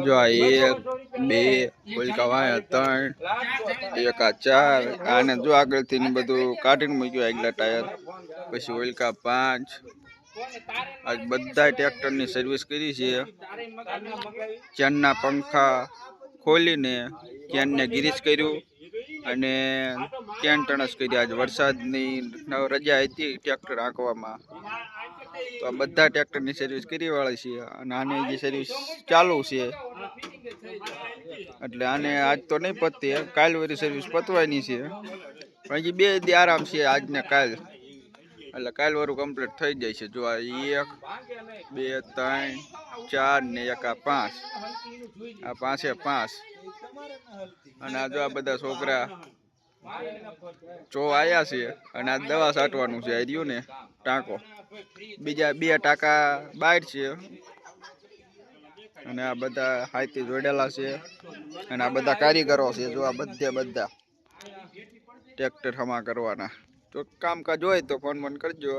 જો આ 1 2 ઓલકા વાયા 3 એક આ 4 આને જો આગળથી બધું કાઢીને મૂક્યું આગલા ટાયર પછી ઓલકા 5 આજ બધા ટ્રેક્ટરની સર્વિસ કરી છે ચેનના પંખા ખોલીને ચેનને ગિરીશ કર્યું અને કેન ટણસ કરી આજ વરસાદની રજા હતી ટ્રેક્ટર હાંકવામાં તો આ બધા ટ્રેક્ટરની સર્વિસ કરી વાળી છે અને આની જે સર્વિસ ચાલુ છે એટલે આને આજ તો નહીં પતતી કાલ વળી સર્વિસ પતવાની છે પણ હજી 2 દી આરામ છે આજને કાલ એટલે કાલ વાળું કમ્પ્લીટ થઈ જાય છે જો આ 1 2 3 4 ને એક આ 5 આ 5 અને આ જો આ બધા છોકરા જો આયા છે અને આ દવા છાંટવાનું છે આ રહ્યું ને ટાંકો બીજા 2 ટાંકા બહાર છે અને આ બધા હાથથી જોડેલા છે અને આ બધા કારીગરો છે જો આ બધા ટ્રેક્ટર હમા કરવાના તો કામકાજ હોય તો ફોન કરજો।